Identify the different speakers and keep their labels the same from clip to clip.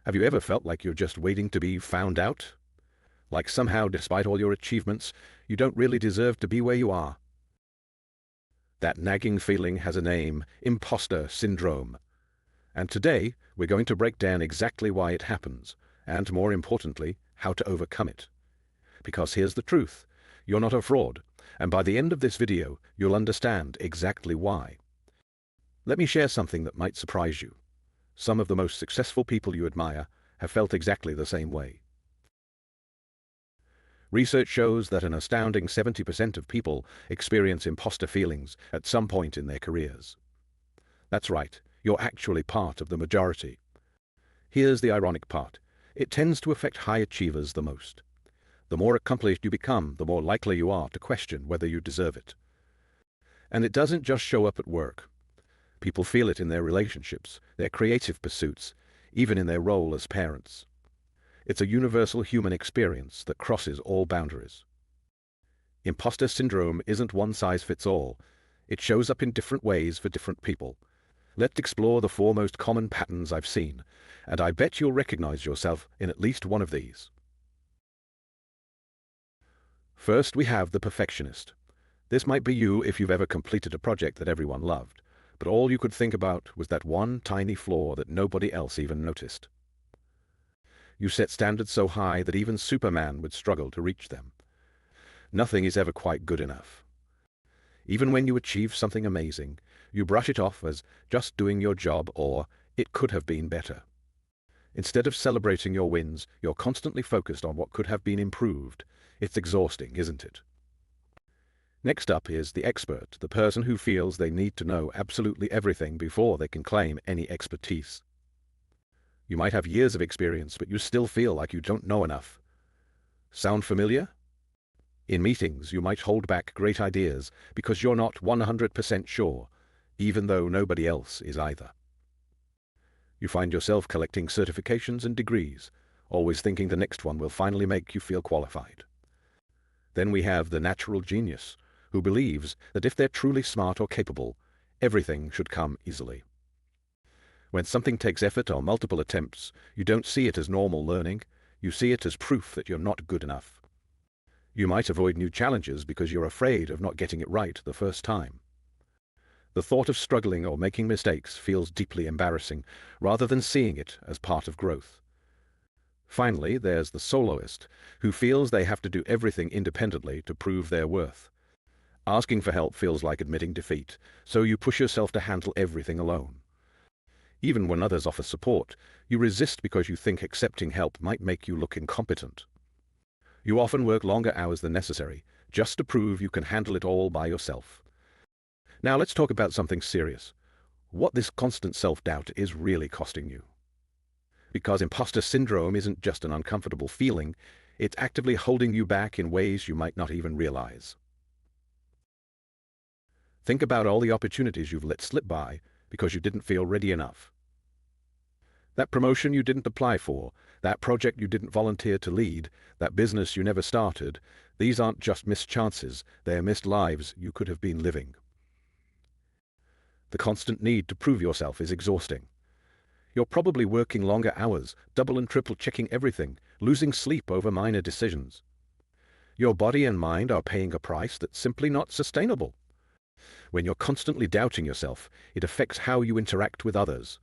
Speaker 1: Have you ever felt like you're just waiting to be found out? Like somehow, despite all your achievements, you don't really deserve to be where you are? That nagging feeling has a name: imposter syndrome. And today, we're going to break down exactly why it happens, and more importantly, how to overcome it. Because here's the truth: you're not a fraud, and by the end of this video, you'll understand exactly why. Let me share something that might surprise you. Some of the most successful people you admire have felt exactly the same way. Research shows that an astounding 70% of people experience imposter feelings at some point in their careers. That's right, you're actually part of the majority. Here's the ironic part: it tends to affect high achievers the most. The more accomplished you become, the more likely you are to question whether you deserve it. And it doesn't just show up at work. People feel it in their relationships, their creative pursuits, even in their role as parents. It's a universal human experience that crosses all boundaries. Imposter syndrome isn't one size fits all. It shows up in different ways for different people. Let's explore the four most common patterns I've seen, and I bet you'll recognize yourself in at least one of these. First, we have the perfectionist. This might be you if you've ever completed a project that everyone loved, but all you could think about was that one tiny flaw that nobody else even noticed. You set standards so high that even Superman would struggle to reach them. Nothing is ever quite good enough. Even when you achieve something amazing, you brush it off as just doing your job, or it could have been better. Instead of celebrating your wins, you're constantly focused on what could have been improved. It's exhausting, isn't it? Next up is the expert, the person who feels they need to know absolutely everything before they can claim any expertise. You might have years of experience, but you still feel like you don't know enough. Sound familiar? In meetings, you might hold back great ideas because you're not 100% sure, even though nobody else is either. You find yourself collecting certifications and degrees, always thinking the next one will finally make you feel qualified. Then we have the natural genius, who believes that if they're truly smart or capable, everything should come easily. When something takes effort or multiple attempts, you don't see it as normal learning, you see it as proof that you're not good enough. You might avoid new challenges because you're afraid of not getting it right the first time. The thought of struggling or making mistakes feels deeply embarrassing, rather than seeing it as part of growth. Finally, there's the soloist, who feels they have to do everything independently to prove their worth. Asking for help feels like admitting defeat, so you push yourself to handle everything alone. Even when others offer support, you resist because you think accepting help might make you look incompetent. You often work longer hours than necessary, just to prove you can handle it all by yourself. Now let's talk about something serious: what this constant self-doubt is really costing you. Because imposter syndrome isn't just an uncomfortable feeling, it's actively holding you back in ways you might not even realize. Think about all the opportunities you've let slip by because you didn't feel ready enough. That promotion you didn't apply for, that project you didn't volunteer to lead, that business you never started, these aren't just missed chances, they're missed lives you could have been living. The constant need to prove yourself is exhausting. You're probably working longer hours, double and triple checking everything, losing sleep over minor decisions. Your body and mind are paying a price that's simply not sustainable. When you're constantly doubting yourself, it affects how you interact with others.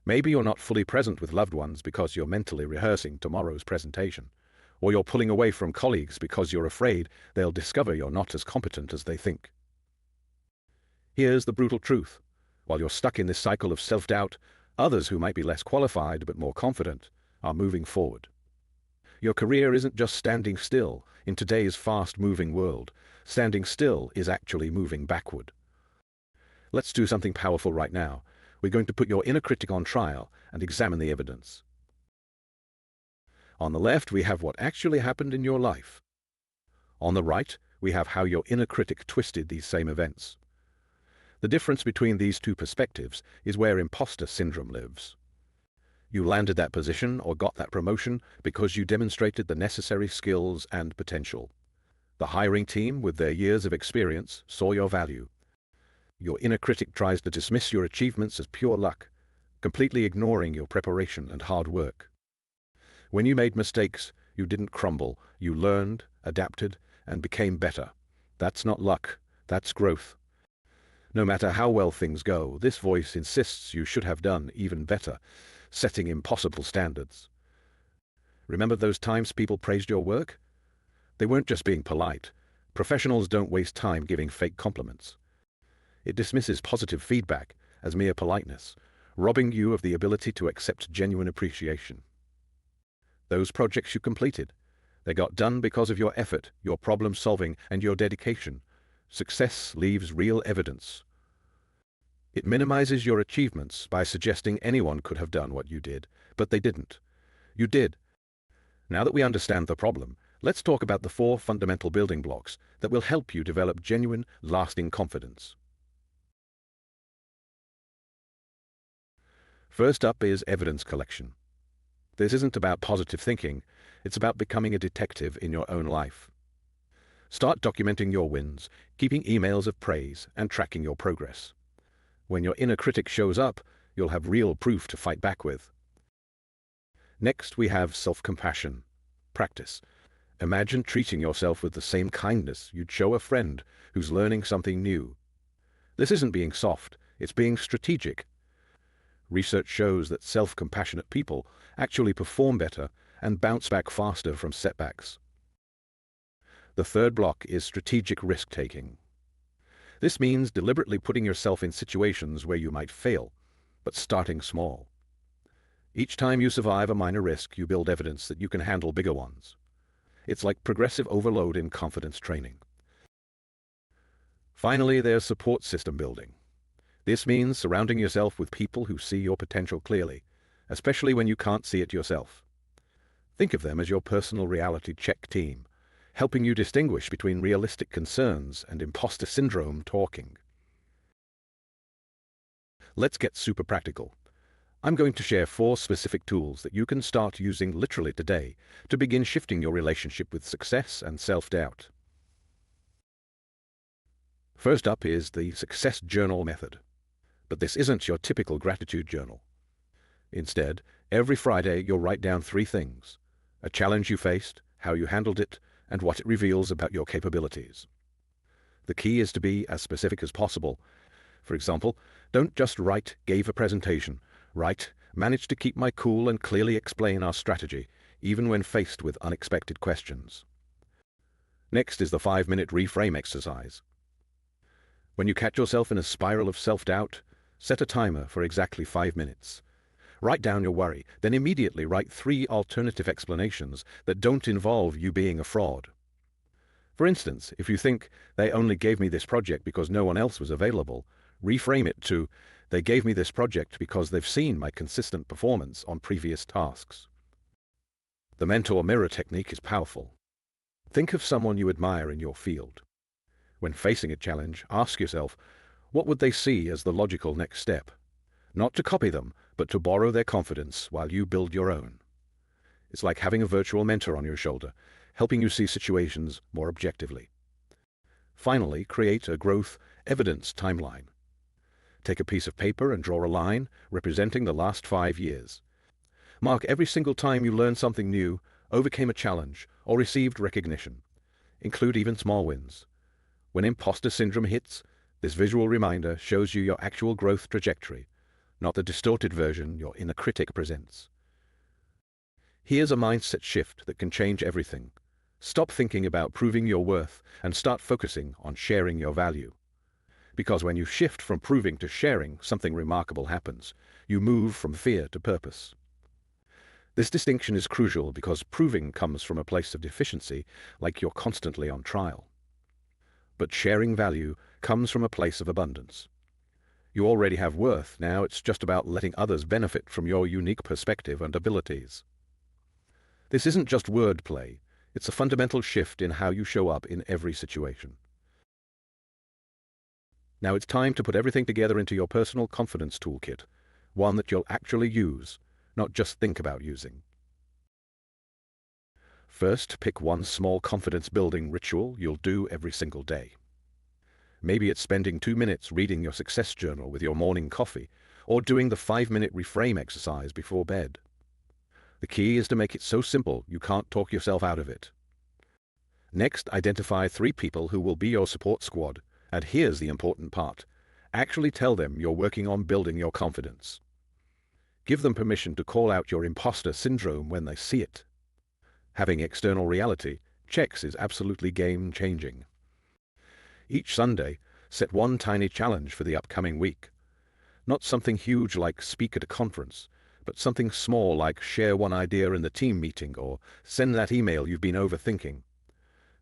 Speaker 1: Maybe you're not fully present with loved ones because you're mentally rehearsing tomorrow's presentation, or you're pulling away from colleagues because you're afraid they'll discover you're not as competent as they think. Here's the brutal truth: while you're stuck in this cycle of self-doubt, others who might be less qualified but more confident are moving forward. Your career isn't just standing still. In today's fast-moving world, standing still is actually moving backward. Let's do something powerful right now. We're going to put your inner critic on trial and examine the evidence. On the left, we have what actually happened in your life. On the right, we have how your inner critic twisted these same events. The difference between these two perspectives is where imposter syndrome lives. You landed that position or got that promotion because you demonstrated the necessary skills and potential. The hiring team, with their years of experience, saw your value. Your inner critic tries to dismiss your achievements as pure luck, completely ignoring your preparation and hard work. When you made mistakes, you didn't crumble. You learned, adapted, and became better. That's not luck. That's growth. No matter how well things go, this voice insists you should have done even better, setting impossible standards. Remember those times people praised your work? They weren't just being polite. Professionals don't waste time giving fake compliments. It dismisses positive feedback as mere politeness, robbing you of the ability to accept genuine appreciation. Those projects you completed, they got done because of your effort, your problem solving, and your dedication. Success leaves real evidence. It minimizes your achievements by suggesting anyone could have done what you did, but they didn't. You did. Now that we understand the problem, let's talk about the 4 fundamental building blocks that will help you develop genuine, lasting confidence. First up is evidence collection. This isn't about positive thinking, it's about becoming a detective in your own life. Start documenting your wins, keeping emails of praise, and tracking your progress. When your inner critic shows up, you'll have real proof to fight back with. Next, we have self-compassion. Practice. Imagine treating yourself with the same kindness you'd show a friend who's learning something new. This isn't being soft, it's being strategic. Research shows that self-compassionate people actually perform better and bounce back faster from setbacks. The third block is strategic risk-taking. This means deliberately putting yourself in situations where you might fail, but starting small. Each time you survive a minor risk, you build evidence that you can handle bigger ones. It's like progressive overload in confidence training. Finally, there's support system building. This means surrounding yourself with people who see your potential clearly, especially when you can't see it yourself. Think of them as your personal reality check team, helping you distinguish between realistic concerns and imposter syndrome talking. Let's get super practical. I'm going to share 4 specific tools that you can start using literally today to begin shifting your relationship with success and self-doubt. First up is the Success Journal method. But this isn't your typical gratitude journal. Instead, every Friday you'll write down 3 things: a challenge you faced, how you handled it, and what it reveals about your capabilities. The key is to be as specific as possible. For example, don't just write "gave a presentation." Write "managed to keep my cool and clearly explain our strategy, even when faced with unexpected questions." Next is the 5-minute reframe exercise. When you catch yourself in a spiral of self-doubt, set a timer for exactly 5 minutes. Write down your worry, then immediately write 3 alternative explanations that don't involve you being a fraud. For instance, if you think, "they only gave me this project because no one else was available," reframe it to, "they gave me this project because they've seen my consistent performance on previous tasks." The mentor mirror technique is powerful. Think of someone you admire in your field. When facing a challenge, ask yourself, what would they see as the logical next step? Not to copy them, but to borrow their confidence while you build your own. It's like having a virtual mentor on your shoulder, helping you see situations more objectively. Finally, create a growth evidence timeline. Take a piece of paper and draw a line representing the last 5 years. Mark every single time you learned something new, overcame a challenge, or received recognition. Include even small wins. When imposter syndrome hits, this visual reminder shows you your actual growth trajectory, not the distorted version your inner critic presents. Here's a mindset shift that can change everything. Stop thinking about proving your worth and start focusing on sharing your value. Because when you shift from proving to sharing, something remarkable happens. You move from fear to purpose. This distinction is crucial because proving comes from a place of deficiency, like you're constantly on trial. But sharing value comes from a place of abundance. You already have worth, now it's just about letting others benefit from your unique perspective and abilities. This isn't just wordplay, it's a fundamental shift in how you show up in every situation. Now it's time to put everything together into your personal confidence toolkit, one that you'll actually use, not just think about using. First, pick one small confidence-building ritual you'll do every single day. Maybe it's spending 2 minutes reading your success journal with your morning coffee, or doing the 5-minute reframe exercise before bed. The key is to make it so simple you can't talk yourself out of it. Next, identify 3 people who will be your support squad, and here's the important part. Actually tell them you're working on building your confidence. Give them permission to call out your imposter syndrome when they see it. Having external reality checks is absolutely game-changing. Each Sunday, set one tiny challenge for the upcoming week. Not something huge like speak at a conference, but something small like share one idea in the team meeting or send that email you've been overthinking.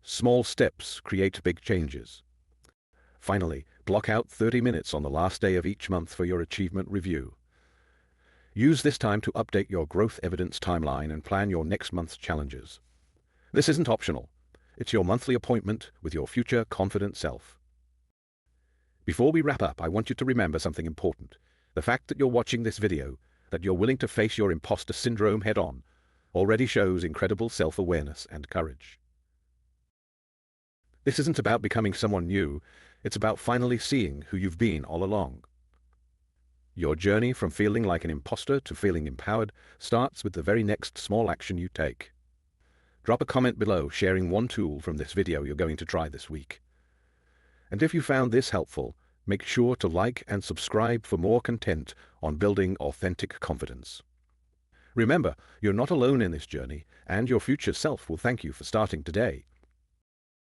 Speaker 1: Small steps create big changes. Finally, block out 30 minutes on the last day of each month for your achievement review. Use this time to update your growth evidence timeline and plan your next month's challenges. This isn't optional. It's your monthly appointment with your future confident self. Before we wrap up, I want you to remember something important. The fact that you're watching this video, that you're willing to face your imposter syndrome head-on, already shows incredible self-awareness and courage. This isn't about becoming someone new, it's about finally seeing who you've been all along. Your journey from feeling like an imposter to feeling empowered starts with the very next small action you take. Drop a comment below sharing one tool from this video you're going to try this week. And if you found this helpful, make sure to like and subscribe for more content on building authentic confidence. Remember, you're not alone in this journey, and your future self will thank you for starting today.